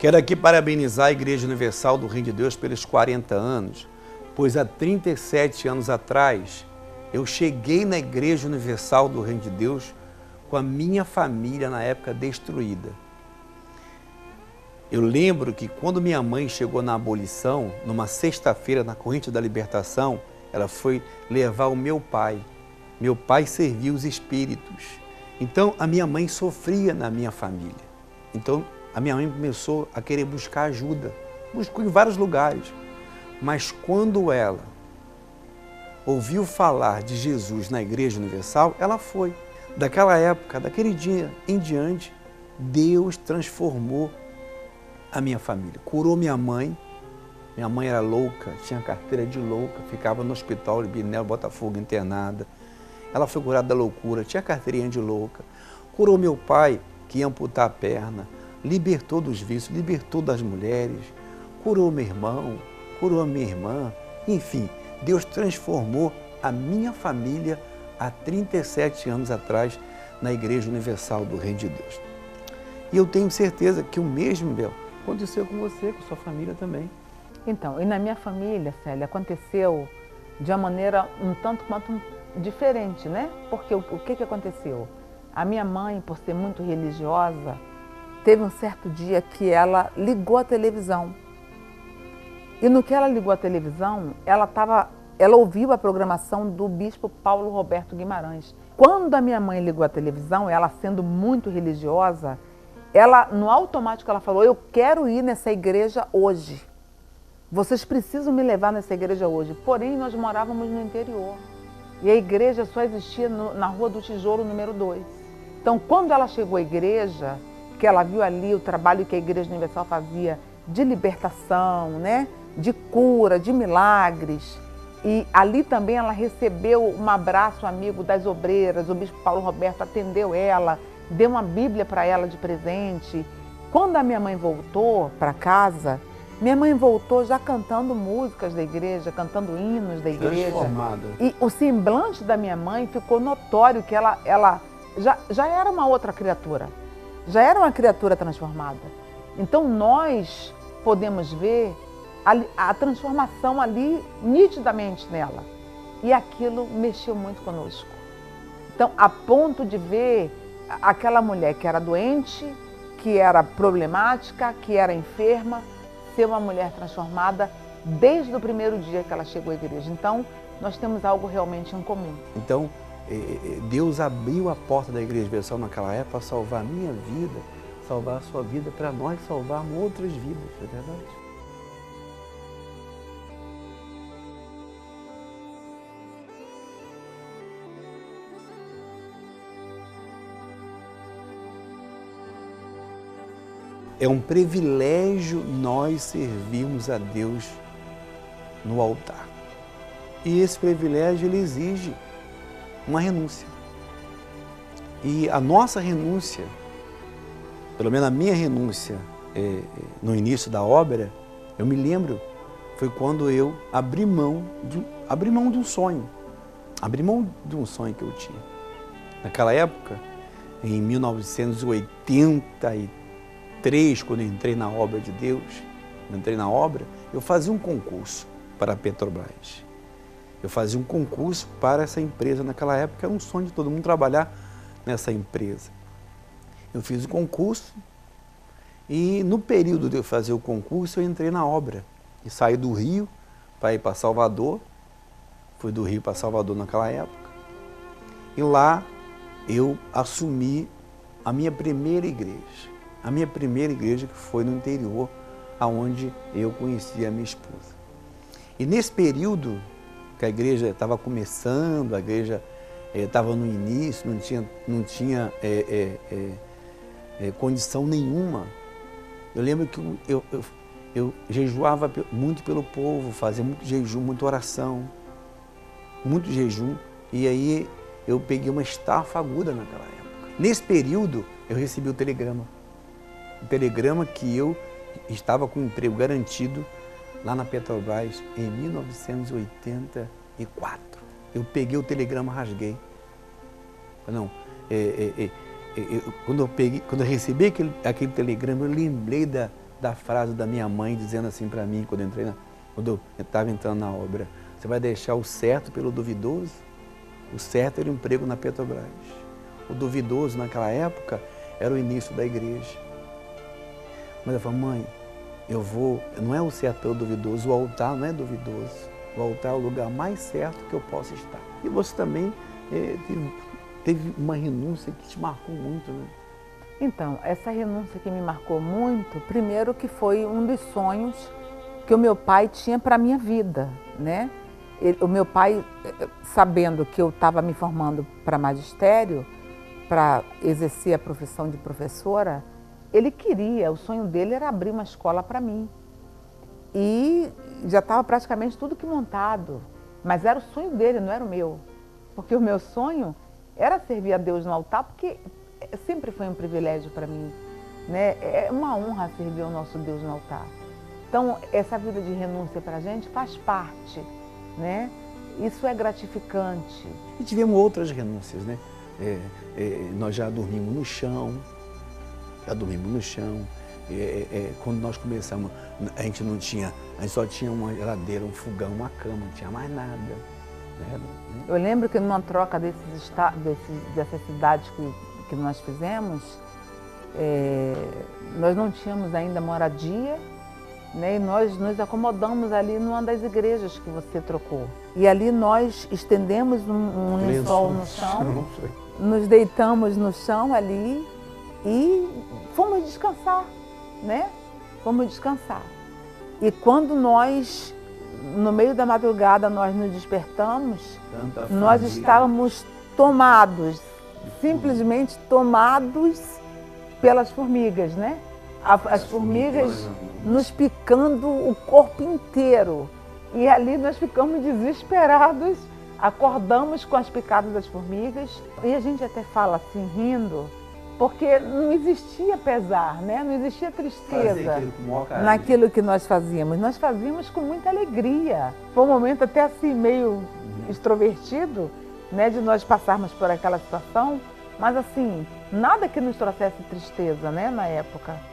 Quero aqui parabenizar a Igreja Universal do Reino de Deus pelos 40 anos, pois há 37 anos atrás eu cheguei na Igreja Universal do Reino de Deus com a minha família na época destruída. Eu lembro que quando minha mãe chegou na abolição, numa sexta-feira na Corrente da Libertação, ela foi levar o meu pai. Meu pai servia os espíritos. Então a minha mãe sofria na minha família. Então a minha mãe começou a querer buscar ajuda. Buscou em vários lugares. Mas quando ela ouviu falar de Jesus na Igreja Universal, ela foi. Daquela época, daquele dia em diante, Deus transformou a minha família. Curou minha mãe. Minha mãe era louca, tinha carteira de louca, ficava no hospital de Binel, Botafogo, internada. Ela foi curada da loucura, tinha carteirinha de louca. Curou meu pai, que ia amputar a perna, libertou dos vícios, libertou das mulheres, curou meu irmão, curou a minha irmã. Enfim, Deus transformou a minha família há 37 anos atrás na Igreja Universal do Reino de Deus. E eu tenho certeza que o mesmo, Bel, aconteceu com você, com sua família também. Então, e na minha família, Célia, aconteceu de uma maneira um tanto quanto diferente, né? Porque o que aconteceu? A minha mãe, por ser muito religiosa, teve um certo dia que ela ligou a televisão. E no que ela ligou a televisão, ela ouviu a programação do bispo Paulo Roberto Guimarães. Quando a minha mãe ligou a televisão, ela sendo muito religiosa, no automático ela falou: eu quero ir nessa igreja hoje. Vocês precisam me levar nessa igreja hoje. Porém, nós morávamos no interior. E a igreja só existia na Rua do Tijolo, número 2. Então, quando ela chegou à igreja, que ela viu ali o trabalho que a Igreja Universal fazia de libertação, né? De cura, de milagres. E ali também ela recebeu um abraço amigo das obreiras, o bispo Paulo Roberto atendeu ela, deu uma Bíblia para ela de presente. Quando a minha mãe voltou para casa, minha mãe voltou já cantando músicas da igreja, cantando hinos da igreja. Transformada. E o semblante da minha mãe ficou notório que ela já era uma outra criatura. Já era uma criatura transformada. Então nós podemos ver a transformação ali nitidamente nela. E aquilo mexeu muito conosco. Então, a ponto de ver aquela mulher que era doente, que era problemática, que era enferma, ser uma mulher transformada desde o primeiro dia que ela chegou à igreja. Então, nós temos algo realmente em comum. Então, Deus abriu a porta da Igreja Universal naquela época para salvar a minha vida, salvar a sua vida, para nós salvarmos outras vidas, não é verdade? É um privilégio nós servirmos a Deus no altar. E esse privilégio, ele exige uma renúncia. E a nossa renúncia, pelo menos a minha renúncia no início da obra, eu me lembro, foi quando eu abri mão de um sonho. Abri mão de um sonho que eu tinha. Naquela época, em 1983, quando eu entrei na obra de Deus, eu fazia um concurso para a Petrobras. Eu fazia um concurso para essa empresa naquela época, era um sonho de todo mundo trabalhar nessa empresa. Eu fiz o concurso e no período de eu fazer o concurso eu entrei na obra. E saí do Rio para ir para Salvador, fui do Rio para Salvador naquela época. E lá eu assumi a minha primeira igreja. A minha primeira igreja, que foi no interior, aonde eu conheci a minha esposa. E nesse período que a igreja estava começando, a igreja estava no início, não tinha condição nenhuma. Eu lembro que eu jejuava muito pelo povo, fazia muito jejum, muita oração, muito jejum. E aí eu peguei uma estafa aguda naquela época. Nesse período eu recebi o telegrama. O telegrama que eu estava com emprego garantido lá na Petrobras em 1984. Eu peguei o telegrama, rasguei. Não, quando eu recebi aquele telegrama, eu lembrei da frase da minha mãe dizendo assim para mim quando eu estava entrando na obra: você vai deixar o certo pelo duvidoso? O certo era um emprego na Petrobras. O duvidoso naquela época era o início da igreja. Mas eu falei: mãe, não é o certo pelo duvidoso, o altar não é duvidoso. O altar é o lugar mais certo que eu possa estar. E você também teve uma renúncia que te marcou muito, né? Então, essa renúncia que me marcou muito, primeiro que foi um dos sonhos que o meu pai tinha para a minha vida, né? O meu pai, sabendo que eu estava me formando para magistério, para exercer a profissão de professora, o sonho dele era abrir uma escola para mim. E já estava praticamente tudo que montado, mas era o sonho dele, não era o meu. Porque o meu sonho era servir a Deus no altar, porque sempre foi um privilégio para mim, né? É uma honra servir ao nosso Deus no altar. Então, essa vida de renúncia para a gente faz parte, né? Isso é gratificante. E tivemos outras renúncias, né? Nós já dormimos no chão, quando nós começamos, a gente só tinha uma geladeira, um fogão, uma cama, não tinha mais nada. Né? Eu lembro que numa troca dessas cidades que nós fizemos, nós não tínhamos ainda moradia, né? E nós nos acomodamos ali numa das igrejas que você trocou. E ali nós estendemos um lençol no chão, nos deitamos no chão ali e fomos descansar, né? Fomos descansar. E quando nós, no meio da madrugada, nós nos despertamos, nós estávamos tomados, simplesmente tomados pelas formigas, né? As formigas nos picando o corpo inteiro. E ali nós ficamos desesperados, acordamos com as picadas das formigas. E a gente até fala assim, rindo, porque não existia pesar, né? Não existia tristeza naquilo que nós fazíamos. Nós fazíamos com muita alegria. Foi um momento até assim meio extrovertido, né? De nós passarmos por aquela situação, mas assim, nada que nos trouxesse tristeza, né? Na época.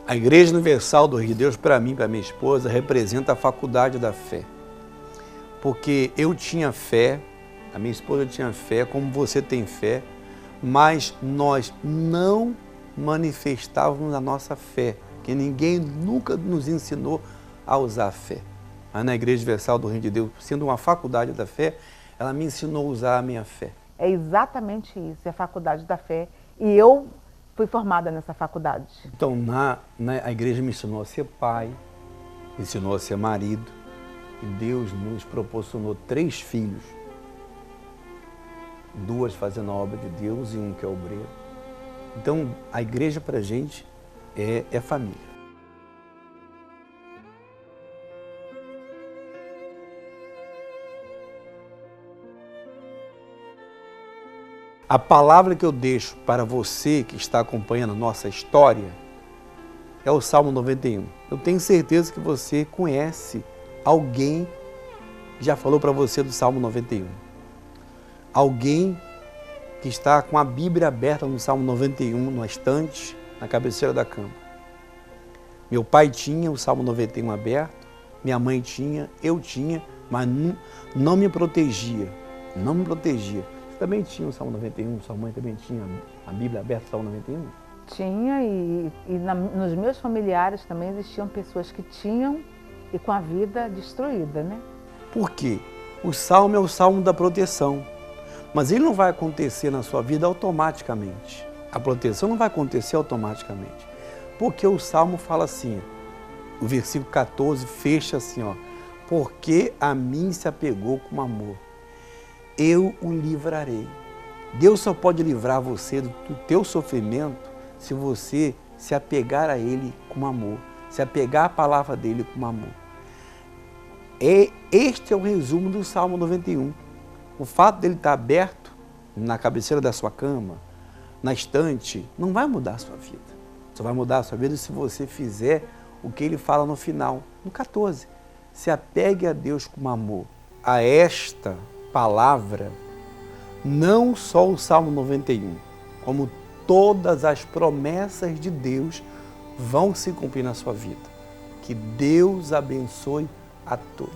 A Igreja Universal do Rio de Deus, para mim, para minha esposa, representa a faculdade da fé. Porque eu tinha fé, a minha esposa tinha fé, como você tem fé, mas nós não manifestávamos a nossa fé, porque ninguém nunca nos ensinou a usar a fé. Mas na Igreja Universal do Rio de Deus, sendo uma faculdade da fé, ela me ensinou a usar a minha fé. É exatamente isso, é a faculdade da fé. E eu fui formada nessa faculdade. Então, a igreja me ensinou a ser pai, me ensinou a ser marido, e Deus nos proporcionou 3 filhos, 2 fazendo a obra de Deus e um que é obreiro. Então, a igreja para a gente é família. A palavra que eu deixo para você que está acompanhando a nossa história é o Salmo 91. Eu tenho certeza que você conhece alguém que já falou para você do Salmo 91. Alguém que está com a Bíblia aberta no Salmo 91, na estante, na cabeceira da cama. Meu pai tinha o Salmo 91 aberto, minha mãe tinha, eu tinha, mas não me protegia, não me protegia. Você também tinha o Salmo 91, sua mãe também tinha a Bíblia aberta, o Salmo 91? Tinha, nos meus familiares também existiam pessoas que tinham e com a vida destruída, né? Por quê? O Salmo é o Salmo da proteção, mas ele não vai acontecer na sua vida automaticamente. A proteção não vai acontecer automaticamente, porque o Salmo fala assim, o versículo 14 fecha assim, ó, porque a mim se apegou com amor. Eu o livrarei. Deus só pode livrar você do teu sofrimento se você se apegar a Ele com amor, se apegar à palavra dEle com amor. Este é o resumo do Salmo 91. O fato dele estar aberto na cabeceira da sua cama, na estante, não vai mudar a sua vida. Só vai mudar a sua vida se você fizer o que ele fala no final, no 14. Se apegue a Deus com amor. A esta palavra, não só o Salmo 91, como todas as promessas de Deus vão se cumprir na sua vida. Que Deus abençoe a todos.